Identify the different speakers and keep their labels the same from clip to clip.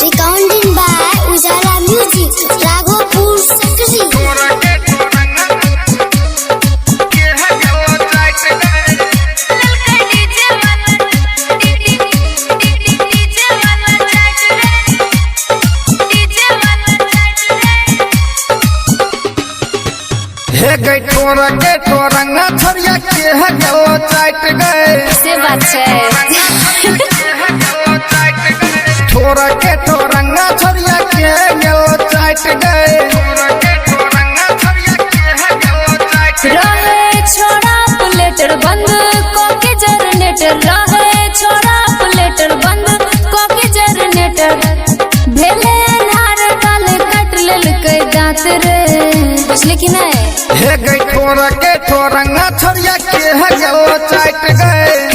Speaker 1: Recording by Ujala Music, Raghopur Secretary.
Speaker 2: हे गई ठोरा के ठोरंगा छरिया के है गलो चाट गए
Speaker 1: से बात है
Speaker 2: ठोरा के ठोरंगा छरिया के है गलो चाट गए
Speaker 3: रहे छोड़ा प्लेटर बंद कोके जनरेटर रहे छोड़ा प्लेटर बंद कोके जनरेटर भेले नार काल कट लेल के दांत रे बुझले कि नहीं
Speaker 2: हे गई ठोरा के ठोरंगा छरिया के है गलो चाट गए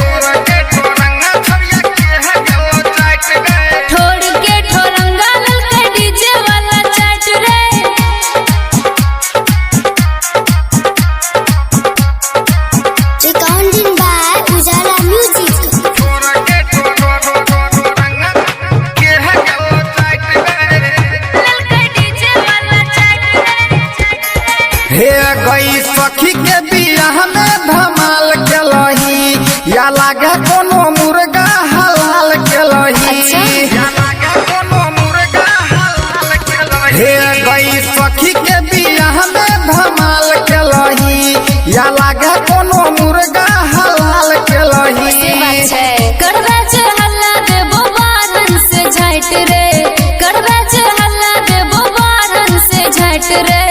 Speaker 3: ठोड़ के ठोरंगा लल के डीजे वाला चाट रे
Speaker 1: Recording by Ujala Music.
Speaker 3: लल के डीजे वाला चाट रे
Speaker 2: हे गई सखी के बियाह में धमाल केलही या लागे कोनो मुर्गा हलाल केलही
Speaker 3: अच्छा।
Speaker 2: हे गई सखी के बियाह में धमाल केलही या लागे कोनो मुर्गा हलाल
Speaker 3: से
Speaker 2: केलही
Speaker 3: बात है करवा हल्ला देबो बारन से झाट रे करवा हल्ला देबो बारन से झाट रे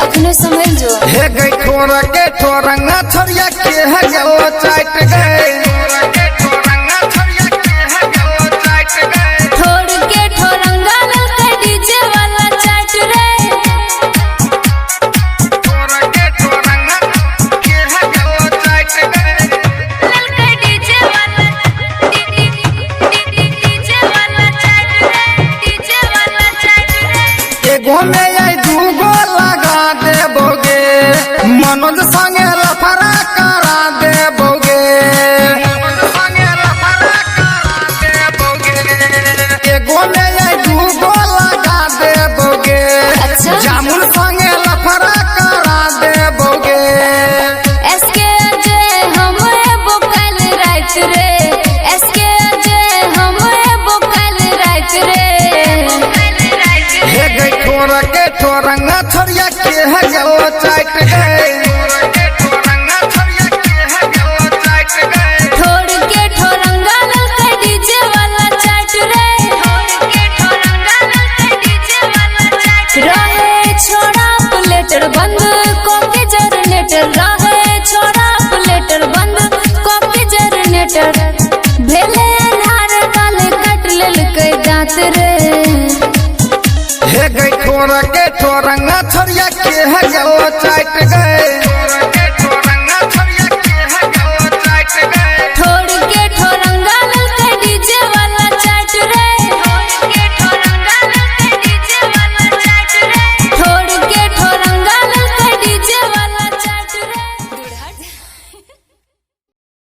Speaker 3: अखनो समझ जो
Speaker 2: हे गई ठोरा के ठोरंगा छरिया के है गलो चाट गए
Speaker 3: ठोड़ के ठोरंगा लल के डीजे वाला चाट रे लल के डीजे वाला डीजे वाला चाट रे डीजे वाला चाट रे
Speaker 2: एगो में आई दूगो लगा देबोगे मनोज संगे लफड़ा करा देबोगे एगो में आई दूगो लगा देबोगे
Speaker 3: अच्छा।
Speaker 2: जामुन संगे लफड़ा करा देबोगे
Speaker 3: एसके अजय हमरे बोकल रात रे एसके अजय हमरे बोकल रात रे
Speaker 2: हे गई ठोरा के ठोरंगा छरिया के है गलो चाट गए
Speaker 3: ठोड़ के ठोरंगा लल के डीजे वाला चाट रे रहे छोड़ा प्लेटर बंद कोके जनरेटर रहे छोड़ा प्लेटर बंद कोके जनरेटर भेले नार काल कट लेल के दांत रे
Speaker 2: हे गई ठोरा के ठोरंगा छरिया के है गलो